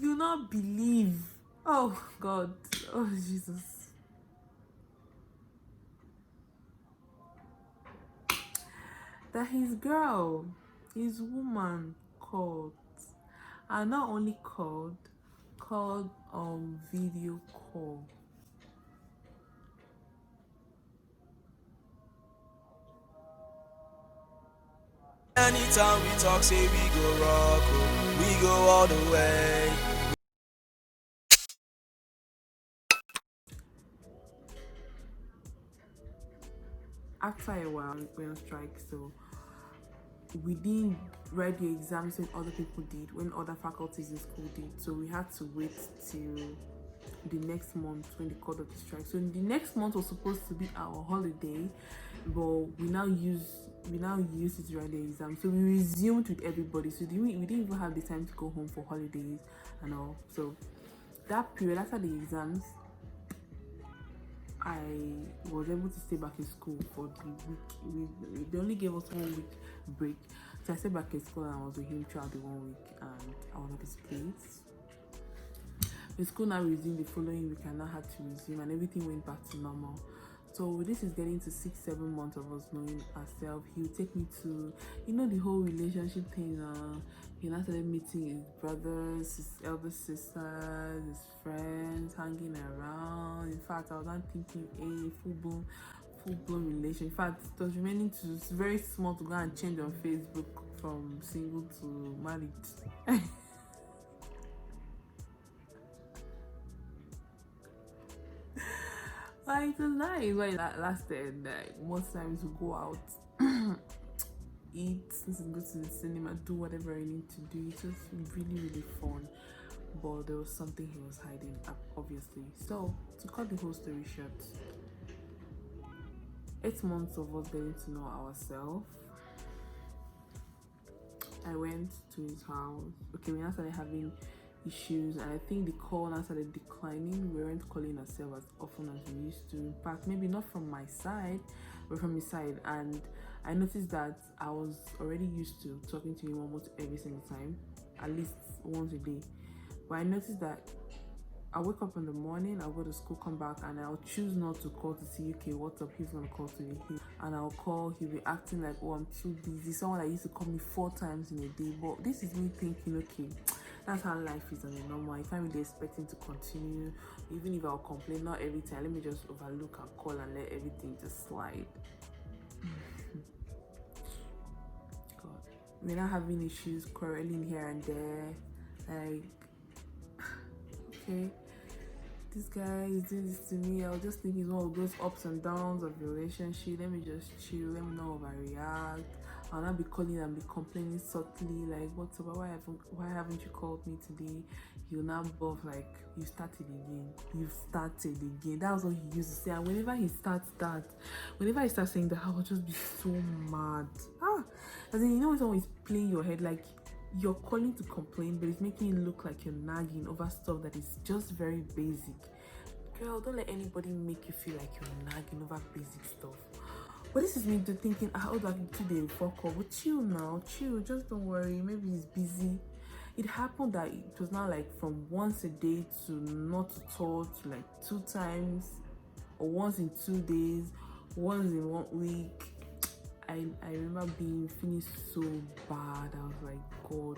You not believe. Oh God. Oh Jesus. That his woman called, and not only called video call. Anytime we talk, say we go rock, oh, we go all the way. After a while, we went on strike, so we didn't write the exams when other people did, when other faculties in school did. So we had to wait till the next month when they called up the strike. So the next month was supposed to be our holiday, but we now use it to write the exam. So we resumed with everybody. So we didn't even have the time to go home for holidays and all. So that period after the exams, I was able to stay back in school for the week. They only gave us 1 week break. So I stayed back in school and I was with him throughout the 1 week, and I was at his place. The school now resumed the following week, and I had to resume, and everything went back to normal. So this is getting to 6-7 months of us knowing ourselves. He would take me to, the whole relationship thing. He now started meeting his brothers, his elder sisters, his friends, hanging around. In fact, I was not thinking a full-blown relation. In fact, it was remaining to very small to go and change on Facebook from single to married. Like, it was nice when that lasted. Like, most times we go out, eat, go to the cinema, do whatever I need to do. It was really fun. But there was something he was hiding, obviously. So, to cut the whole story short, 8 months of us getting to know ourselves. I went to his house. Okay, we now started having issues, and I think the call now started declining. We weren't calling ourselves as often as we used to. In fact, maybe not from my side, but from his side. And I noticed that I was already used to talking to him almost every single time, at least once a day. But I noticed that I wake up in the morning, I'll go to school, come back, and I'll choose not to call to see, okay, what's up, he's gonna call today. And I'll call, he'll be acting like, oh, I'm too busy. Someone that used to call me 4 times in a day. But this is me thinking, okay, that's how life is on a normal. I can't really expect him to continue. Even if I'll complain, not every time. Let me just overlook and call and let everything just slide. God. We're not having issues, quarreling here and there. Like, okay, this guy is doing this to me. I was just thinking one of those ups and downs of the relationship. Let me just chill. Let me not overreact. I'll not be calling and be complaining subtly, like, what's up? Why haven't you called me today? He'll now buff like, you started again. That was what he used to say. And whenever he starts saying that, I will just be so mad. As in, when someone is playing your head, like, you're calling to complain, but it's making it look like you're nagging over stuff that is just very basic. Girl, don't let anybody make you feel like you're nagging over basic stuff. But this is me thinking, how do I today fuck up? But chill now, chill, just don't worry. Maybe he's busy. It happened that it was now like from once a day to not at all to like 2 times, or once in 2 days, once in 1 week. I remember feeling so bad. I was like, God,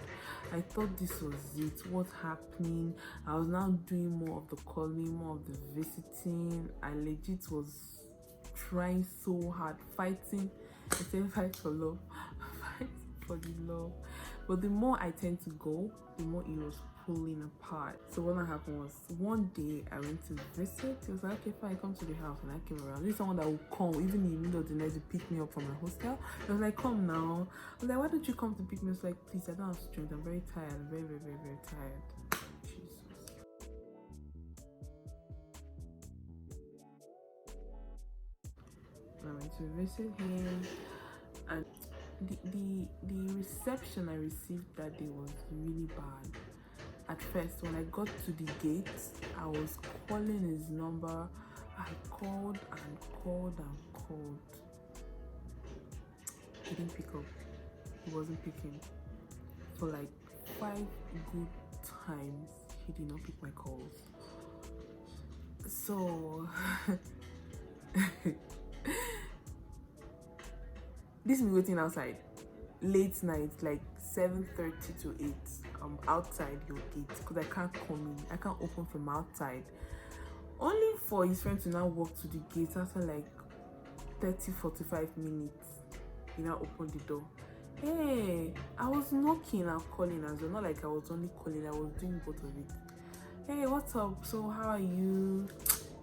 I thought this was it. What's happening? I was now doing more of the calling, more of the visiting. I legit was trying so hard, fighting. I said fight for love, fight for the love. But the more I tend to go, the more it was pulling apart. So what happened was, one day I went to visit. It was like, okay, fine, come to the house. And I came around. This is someone that would come even in the middle of the night to pick me up from my hostel. I was like, come now. I was like, why don't you come to pick me? I was like, please, I don't have strength. I'm very tired. I'm very tired. Jesus. I went to visit him, and the reception I received that day was really bad. At first, when I got to the gate, I was calling his number. I called and called and called. He didn't pick up. He wasn't picking. For like 5 good times, He did not pick my calls. So this is me waiting outside late night, like 7:30 to 8. I'm outside your gate because I can't come in. I can't open from outside. Only for his friend to now walk to the gate after like 30-45 minutes. He now opened the door. Hey, I was knocking and calling as well. Not like I was only calling, I was doing both of it. Hey, what's up? So how are you?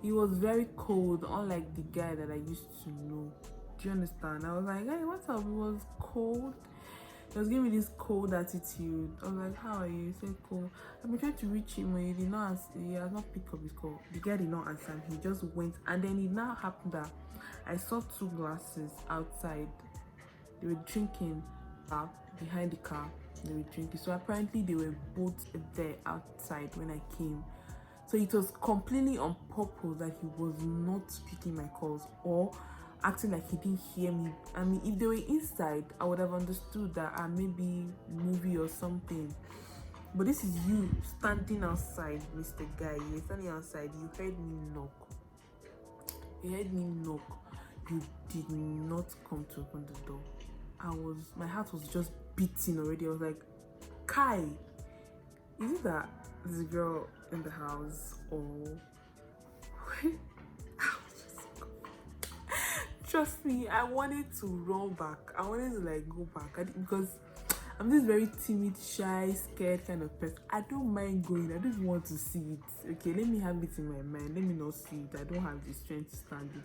He was very cold, unlike the guy that I used to know. Do you understand? I was like, hey, what's up? He was cold. He was giving me this cold attitude. I was like, how are you? He said, cold. I've been trying to reach him, but he did not answer. He has not picked up his call. The guy did not answer. He just went, and then it now happened that I saw 2 glasses outside. They were drinking behind the car. They were drinking. So apparently they were both there outside when I came. So it was completely on purpose that he was not picking my calls or acting like he didn't hear me. I mean, if they were inside, I would have understood that maybe movie or something. But this is you standing outside, Mr. Guy. You're standing outside. You heard me knock. You heard me knock. You did not come to open the door. My heart was just beating already. I was like, Kai, is it that the girl in the house or trust me, I wanted to run back. I wanted to like go back because I'm this very timid, shy, scared kind of person. I don't mind going. I just want to see it. Okay, let me have it in my mind. Let me not see it. I don't have the strength to stand it.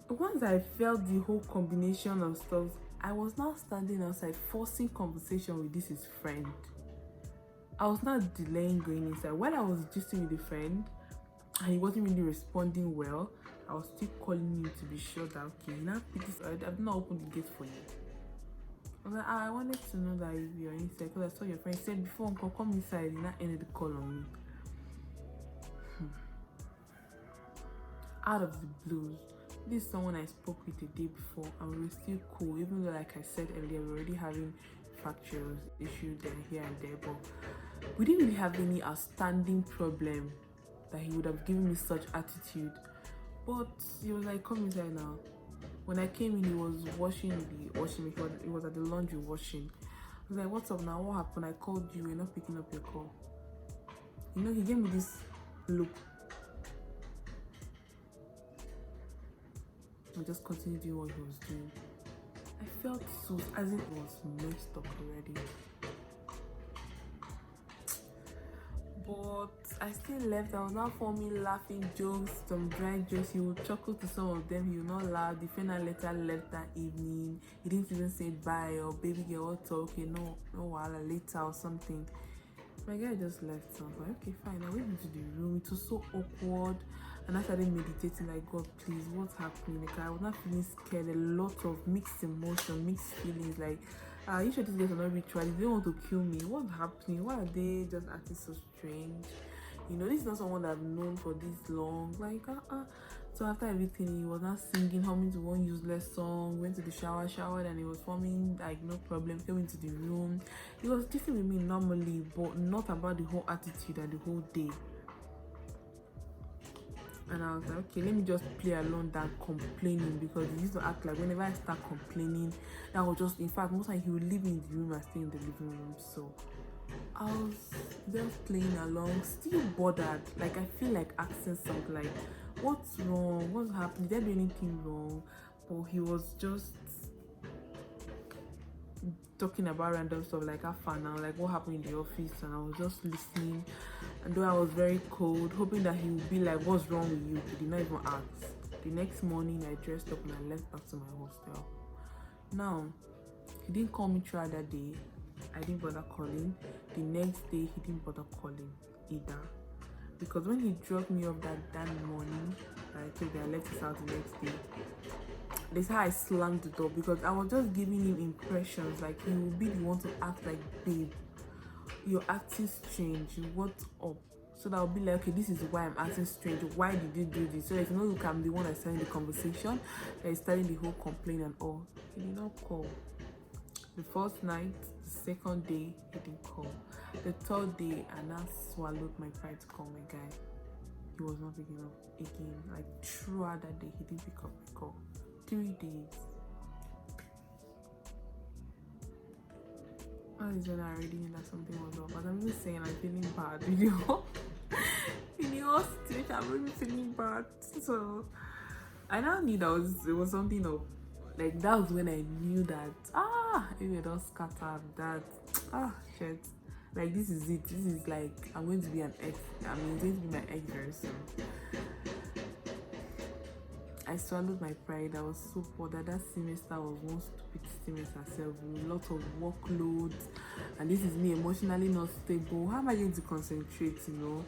Once I felt the whole combination of stuff, I was now standing outside forcing conversation with his friend. I was not delaying going inside. While I was just with the friend and he wasn't really responding well, I was still calling him to be sure that okay, now I've not opened the gate for you. I was like, I wanted to know that if you're inside because I saw your friend said before Uncle come inside, he now ended the call on me. Out of the blues. This is someone I spoke with the day before and we were still cool, even though like I said earlier, we're already having fractures, issues here and there, but we didn't really have any outstanding problem that he would have given me such attitude. But he was like, come inside now. When I came in, he was washing the washing machine. He was at the laundry washing. I was like, what's up now? What happened? I called you, you're not picking up your call. You know, he gave me this look. I just continued doing what he was doing. I felt so as if it was messed up already. But I still left. I was not forming laughing jokes, some dry jokes. He would chuckle to some of them. He would not laugh. The friend later left that evening. He didn't even say bye or baby girl, what's okay, no while later or something. My guy just left. So I was like, okay, fine. I went into the room. It was so awkward. And I started meditating like, God, please, what's happening? Like, I was not feeling scared. A lot of mixed emotion, mixed feelings. Like, you sure these guys are not ritual? They don't want to kill me. What's happening? Why are they just acting so strange? You know, this is not someone that I've known for this long. Like, So after everything, he was not singing, humming to one useless song. Went to the showered, and he was forming like no problem. Came into the room. He was different with me normally, but not about the whole attitude and the whole day. And I was like, okay, let me just play along that complaining, because he used to act like whenever I start complaining, that was just, in fact, most time he would leave me in the room and stay in the living room. So I was just playing along, still bothered. Like, I feel like asking something like, what's wrong? What's happening? Did I do anything wrong? But he was just talking about random stuff like how far now, like what happened in the office, and I was just listening. And though I was very cold, hoping that he would be like, what's wrong with you? He did not even ask. The next morning I dressed up and I left back to my hostel. Now, he didn't call me throughout that day. I didn't bother calling. The next day he didn't bother calling either. Because when he dropped me off that morning, I told him I left his house the next day. That's how I slammed the door, because I was just giving him impressions like he would be the one to act like, babe, you're acting strange, what's up? So that I'll be like, okay, this is why I'm acting strange. Why did you do this? So if you know, look, I'm the one that's starting the conversation, that is starting the whole complaint and all. He did not call. The first night, the second day, he didn't call. The third day, I now swallowed my pride to call my guy. He was not picking up again. Like throughout that day, he didn't pick up my call. 3 days. All is when I already knew that something was up. But I'm just saying, I'm feeling bad. You know, in the situation, I'm really feeling bad. So I now knew that it was something up. Like that was when I knew that if it all scattered, that shit. Like this is it. This is like I'm going to be an ex. I'm going to be my ex very soon. I swallowed my pride. I was so poor that semester was one stupid semester itself with lots of workloads, and this is me emotionally not stable. How am I going to concentrate? You know,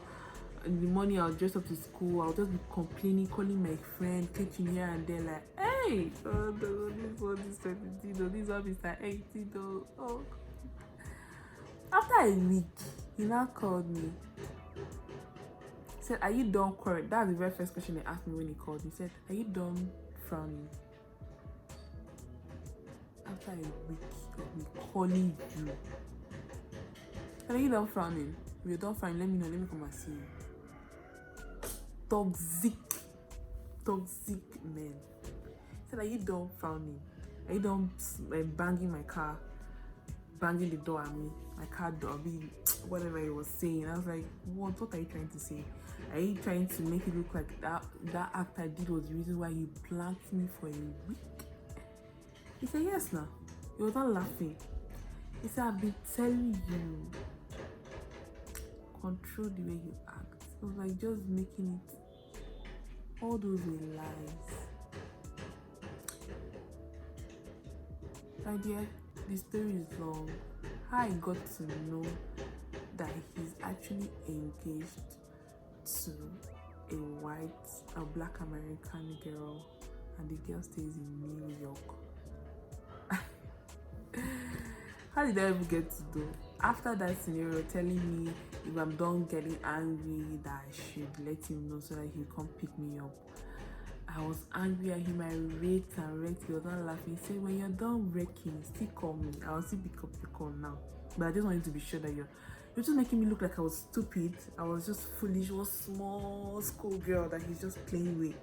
in the morning I'll dress up to school. I'll just be complaining, calling my friend, catching here and there, like, hey, this one is 17, this one is like 18. Oh. After a week, he now called me. He said, are you done quarreling? That's the very first question he asked me when he called. He said, are you done frowning? After a week of me calling you. Are you done frowning? If you're done frowning, let me know. Let me come and see you. Toxic men. He said, are you done frowning? Are you done banging my car? Banging the door at me? My car door, whatever he was saying. I was like, what are you trying to say? Are you trying to make it look like that act I did was the reason why you blanked me for a week? He said, yes, now. He was not laughing. He said, I've been telling you, control the way you act. I was like, just making it, all those were lies. My dear, the story is long. How I got to know that he's actually engaged to a black American girl, and the girl stays in New York. How did I ever get to do? After that scenario, telling me if I'm done getting angry, that I should let him know so that he'll come pick me up. I was angry at him. I raked and raked. He was not laughing. He said, when you're done raking, still call me. I'll still pick up the call now. But I just wanted to be sure that you're just making me look like I was stupid. I was just foolish, was small school girl that he's just playing with.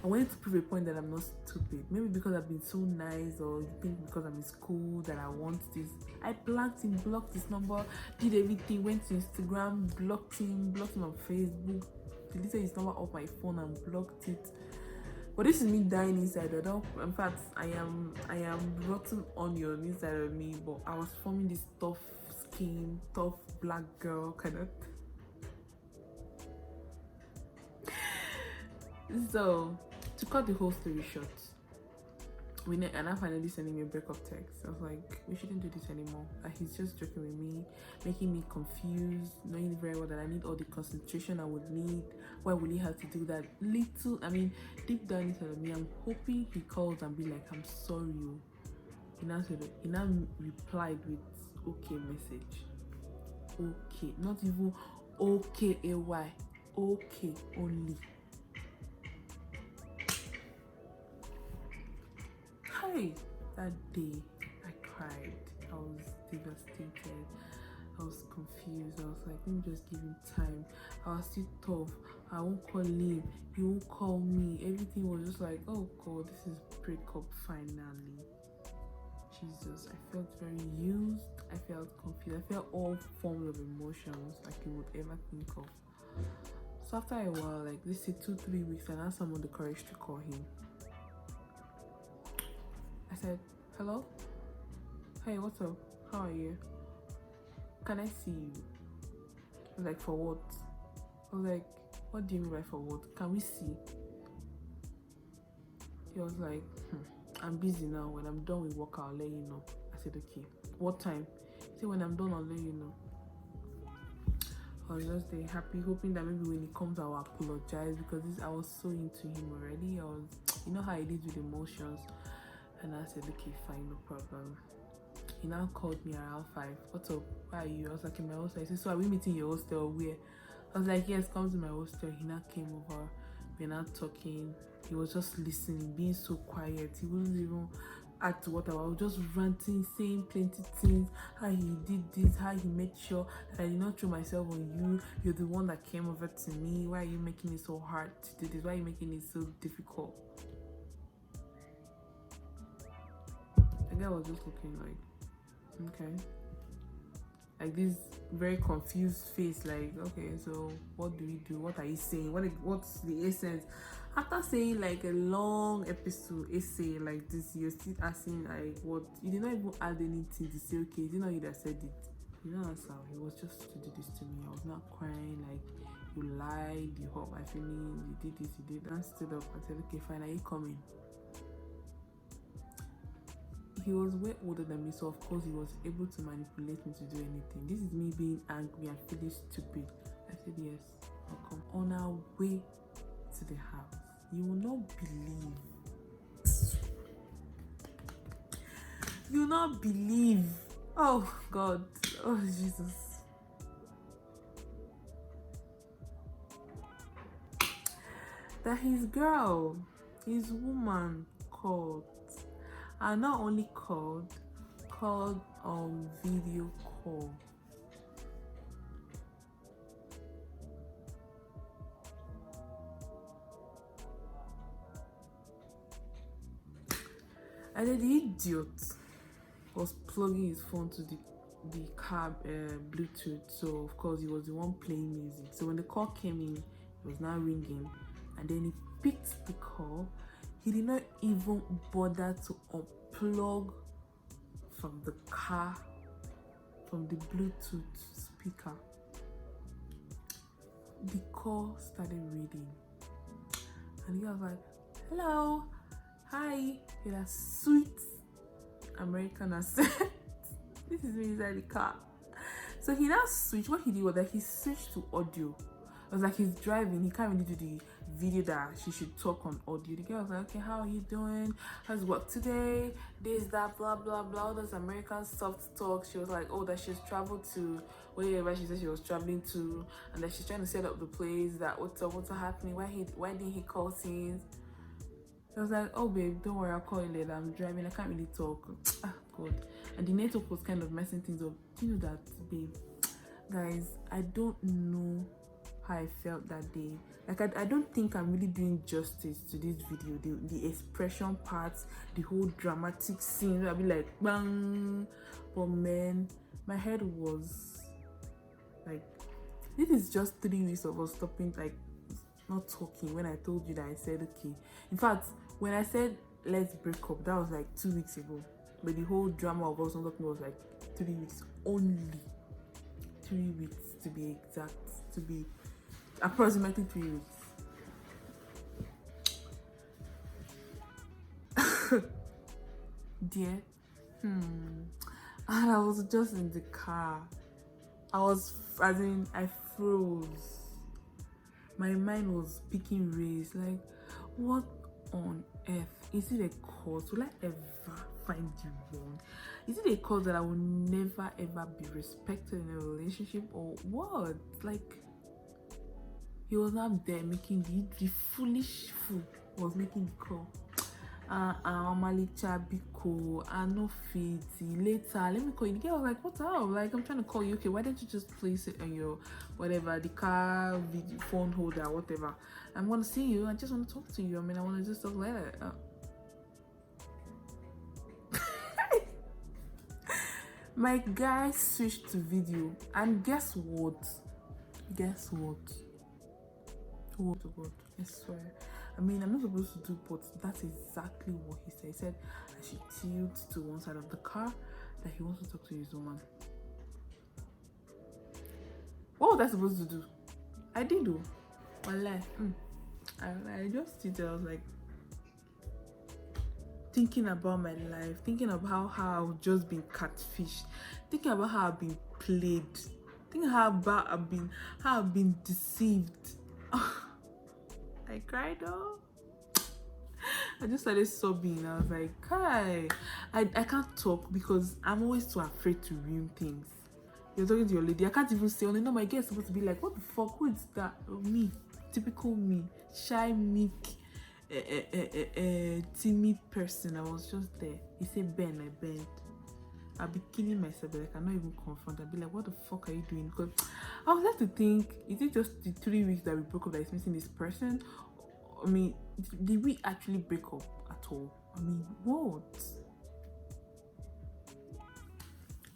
I wanted to prove a point that I'm not stupid. Maybe because I've been so nice, or you think because I'm in school that I want this. I blanked him, blocked his number, did everything, went to Instagram, blocked him on Facebook, deleted his number off my phone and blocked it. But this is me dying inside. In fact, I am rotten onion inside of me, but I was forming this tough skin, tough black girl kind of. So, to cut the whole story short, and I finally sending me a breakup text. I was like, we shouldn't do this anymore. He's just joking with me, making me confused, knowing very well that I need all the concentration I would need. Why would he have to do that? Deep down inside of me, I'm hoping he calls and be like, I'm sorry. He now replied with okay message. Okay, not even okay AY. Okay only. That day I cried. I was devastated. I was confused. I was like, let me just give him time. I was still tough. I won't call him. He won't call me. Everything was just like, oh God, this is breakup finally. Jesus, I felt very used. I felt confused. I felt all forms of emotions like you would ever think of. So after a while, like let's say 2-3 weeks, I now summoned the courage to call him. I said, hello? Hey, what's up? How are you? Can I see you? I was like, for what? I was like, what do you mean by for what? Can we see? He was like, I'm busy now. When I'm done with work, I'll let you know. I said, okay. What time? He said, when I'm done, I'll let you know. I was just very happy, hoping that maybe when he comes, I'll apologize, because I was so into him already. You know how it is with emotions. And I said, okay, fine, no problem. He now called me around 5. What's up? Where are you? I was like, in my hostel. He said, so are we meeting your hostel? Where? I was like, yes, come to my hostel. He now came over. We're now talking. He was just listening, being so quiet. He wasn't even add to what I was just ranting, saying plenty things, how he did this, how he made sure that I did not throw myself on you. You're the one that came over to me. Why are you making it so hard to do this? Why are you making it so difficult? The guy was just looking like, okay. Like this very confused face, like, okay, so what do we do? What are you saying? What's the essence? After saying like a long episode essay like this, you're still asking like what? You did not even add anything to say, okay, you know you that said it. You know how it was just to do this to me. I was not crying, like you lied, you hurt my feelings, you did this, you did that. I stood up and said, okay, fine, are you coming? He was way older than me, so of course he was able to manipulate me to do anything. This is me being angry and feeling stupid. I said yes, I'll come. On our way to the house, you will not believe. Oh God, oh Jesus. That his woman called. And not only called on video call. And then the idiot was plugging his phone to the car Bluetooth, so of course he was the one playing music. So when the call came in, it was now ringing, and then he picked the call. He did not even bother to unplug from the car, from the Bluetooth speaker. The call started reading, and he was like, hello, hi, in a sweet American accent. This is me inside the car. So he now switched. What he did was that he switched to audio. It was like he's driving, he can't really do the video that she should talk on audio. The girl was like, okay, how are you doing? How's work today? This, that, blah, blah, blah, all those American soft talk. She was like, oh, that she's traveled to wherever she said she was traveling to, and that she's trying to set up the place, that what's happening, why didn't he call since? I was like, oh babe, don't worry, I'll call you later, I'm driving, I can't really talk. God. And the network was kind of messing things up. Do you know that, babe? Guys, I don't know how I felt that day. Like I don't think I'm really doing justice to this video. The expression parts, the whole dramatic scene, I'll be like bang. But man, my head was like, this is just 3 weeks of us stopping, like not talking. When I told you that, I said okay. In fact, when I said let's break up, that was like 2 weeks ago. But the whole drama of us not talking was like 3 weeks only. 3 weeks to be exact, to be approximately 3 weeks. Dear, and I was just in the car. I froze. My mind was picking race. Like, what on earth? Is it a cause? Will I ever find you wrong? Is it a cause that I will never ever be respected in a relationship, or what? Like, he was not there making the foolish fool was making the call. Malicha Biko, I no fit later. Let me call you. The girl was like, what's up? Like, I'm trying to call you. Okay, why don't you just place it on your whatever, the car, video, phone holder, whatever. I'm gonna see you. I just want to talk to you. I mean, I want to just talk later. My guy switched to video, and guess what? Oh God, I swear. I mean, I'm not supposed to do, but that's exactly what he said. He said I should tilt to one side of the car, that he wants to talk to his woman. What was I supposed to do? I did though. Wallah. I just tilted. I was like thinking about my life, thinking about how I've just been catfished, thinking about how I've been played, thinking how I've been deceived. I cried though. I just started sobbing. I was like, hi. I can't talk because I'm always too afraid to ruin things. You're talking to your lady. I can't even say, oh no, my girl is supposed to be like, what the fuck? Who is that? Me. Typical me. Shy, meek, a timid person. I was just there. He said bend, I bent. I'll be killing myself, but I cannot even confront. I'll be like, what the fuck are you doing? Because I was left to think, is it just the 3 weeks that we broke up that is missing this person? I mean, did we actually break up at all? I mean, what?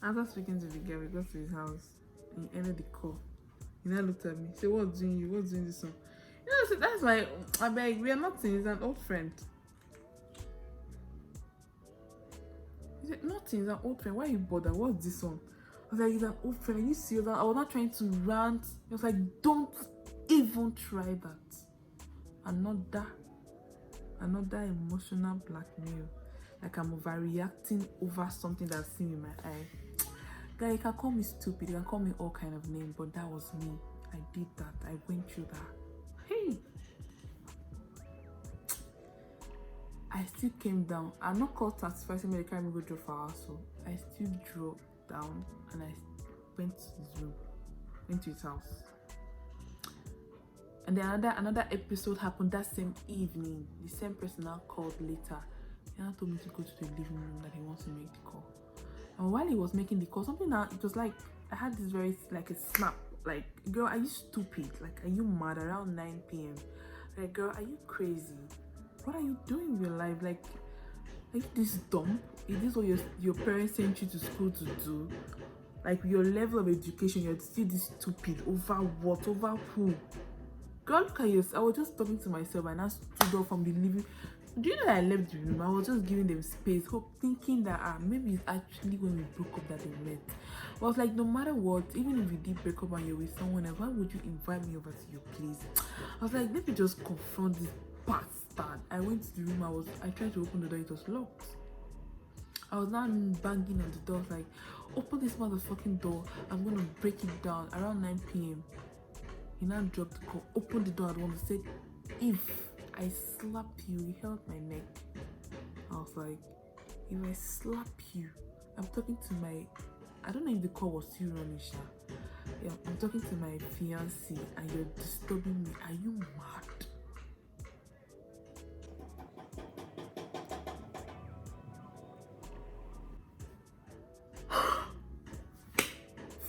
After speaking to the guy, we got to his house and he ended the call. He now looked at me, said, what's doing you? What's doing this one? You know, so that's my, I beg, we are nothing, he's an old friend. He said, nothing, he's an old friend. Why are you bothered? What's this one? I was like, he's an old friend. Are you serious? I was not trying to rant. He was like, don't even try that. Another emotional blackmail. Like I'm overreacting over something that's seen in my eye. Guy, you can call me stupid, you can call me all kind of names, but that was me. I did that. I went through that. Hey, I still came down. I'm not called satisfying me. They can't even go draw for our soul. I still drove down and I went to his room, went to his house. And then another episode happened that same evening. The same person now called later. He now told me to go to the living room that he wants to make the call. And while he was making the call, something now, it was like I had this very like a snap. Like, girl, are you stupid? Like, are you mad? Around 9 p.m. Like, girl, are you crazy? What are you doing with your life? Like, are you this dumb? Is this what your parents sent you to school to do? Like, your level of education, you're still this stupid. Over what? Over who? Girl, look at yourself. I was just talking to myself and I stood up from the living. Do you know that I left the room? I was just giving them space, thinking that maybe it's actually when we broke up that they met. I was like, no matter what, even if you did break up and you're with someone else, why would you invite me over to your place? I was like, let me just confront this bastard. I went to the room. I tried to open the door. It was locked. I was now banging on the door. I was like, open this motherfucking door. I'm gonna break it down. Around 9 p.m. He now dropped the call, opened the door at once, said, if I slap you, he held my neck. I was like, if I slap you, I'm talking to my, I don't know if the call was still running, Sha. Yeah, I'm talking to my fiancé and you're disturbing me. Are you mad?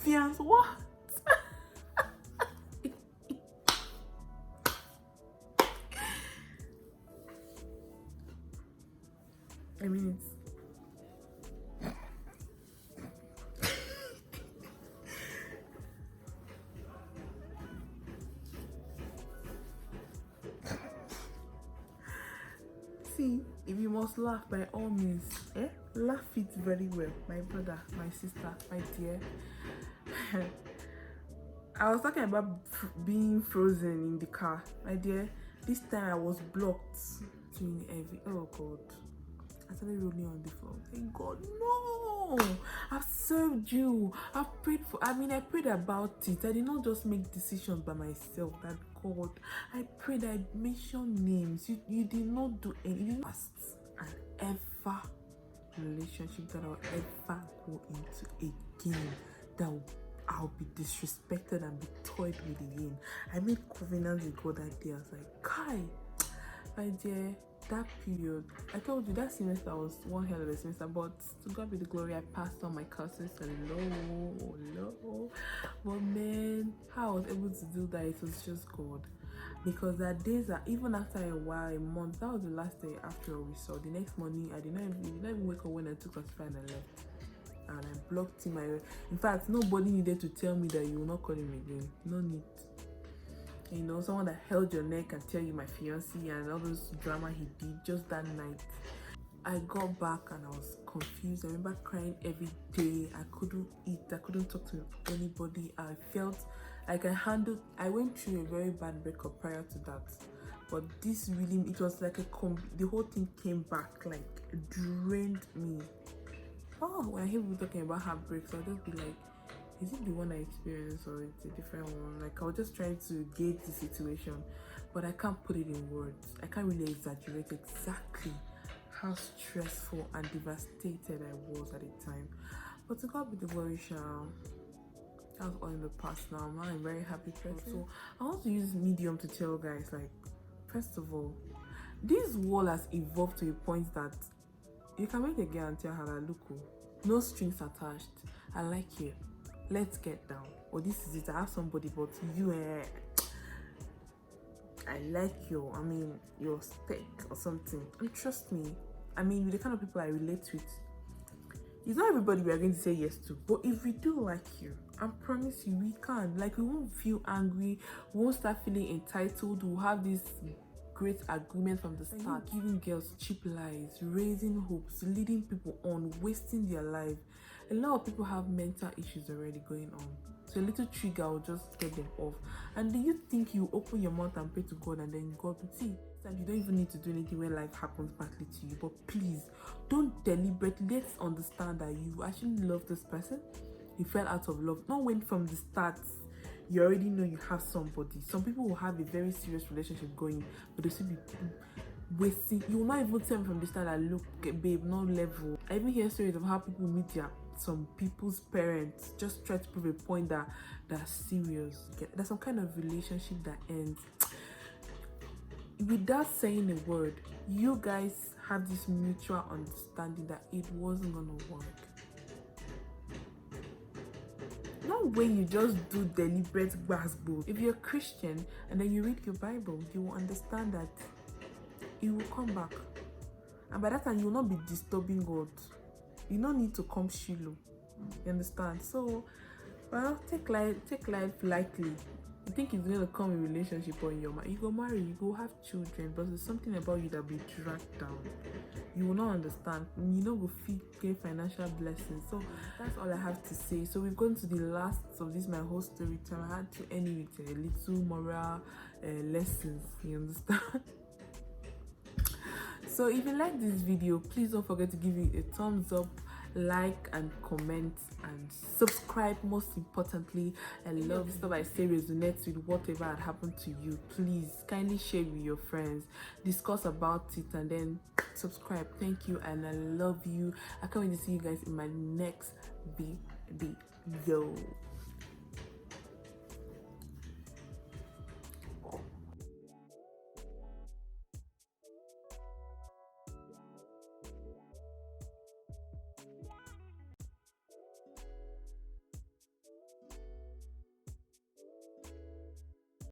Fiancé, what? I mean, see, if you must laugh, by all means, laugh it very well, my brother, my sister, my dear. I was talking about being frozen in the car, my dear. This time I was blocked. Doing heavy. Oh God. I started rolling on the floor. Thank God, no! I've served you. I've prayed for. I prayed about it. I did not just make decisions by myself. That God, I prayed. I mentioned names. You did not do any past and ever relationship that I'll ever go into again. That I'll be disrespected and be toyed with again. I made covenants with God that day. I was like, Kai, my dear. That period, I told you that semester was one hell of a semester, but to God be the glory, I passed all my courses. Hello. But man, how I was able to do that, it was just God. Because that days are, even after a while, a month, that was the last day after we saw. The next morning, I did not even wake up when I took certified and I left. And I blocked him. In fact, nobody needed to tell me that you will not call him again. No need. You know, someone that held your neck and tell you my fiancé and all those drama he did just that night. I got back and I was confused. I remember crying every day. I couldn't eat. I couldn't talk to anybody. I felt like I went through a very bad breakup prior to that. But this really, it was like the whole thing came back, like drained me. Oh, when I hear people talking about heartbreaks, I'll just be like, is it the one I experienced or it's a different one? Like, I was just trying to gauge the situation, but I can't put it in words. I can't really exaggerate exactly how stressful and devastated I was at the time. But to God be the glory, that was all in the past now. I'm a very happy person. So I want to use Medium to tell guys, like, first of all, this world has evolved to a point that you can make a girl and tell her that, look, oh, no strings attached, I like you, let's get down, or this is it, I have somebody, but you, I like you, I mean, your spec or something. And trust me, I mean, with the kind of people I relate with, it's not everybody we are going to say yes to, but if we do like you, I promise you we can. Like, we won't feel angry, we won't start feeling entitled, we'll have this great agreement from the start. Giving girls cheap lies, raising hopes, leading people on, wasting their life. A lot of people have mental issues already going on, so a little trigger will just get them off. And do you think you open your mouth and pray to God and then God will see? You don't even need to do anything when life happens badly to you, but please don't deliberately. Let's understand that you actually love this person, you fell out of love, not when from the start you already know you have somebody. Some people will have a very serious relationship going, but they'll still be wasting. You will not even tell them from the start that, look, babe, no level. I even hear stories of how people meet some people's parents, just try to prove a point that they're serious. There's some kind of relationship that ends without saying a word. You guys have this mutual understanding that it wasn't gonna work. Not when you just do deliberate gbasgbo. If you're a Christian and then you read your Bible, you will understand that it will come back, and by that time you will not be disturbing God. You don't need to come Shiloh. You understand? So, well, take life lightly. You think it's going to come in relationship or in your mind, you go marry, you go have children, but there's something about you that will be dragged down. You will not understand. You know, will get financial blessings. So that's all I have to say. So we've gone to the last of this, my whole story time. I had to end it with a little moral lessons. You understand? So if you like this video, please don't forget to give it a thumbs up, like and comment and subscribe. Most importantly, I love the stuff I say resonates with whatever had happened to you. Please kindly share with your friends, discuss about it, and then subscribe. Thank you, and I love you. I can't wait to see you guys in my next video.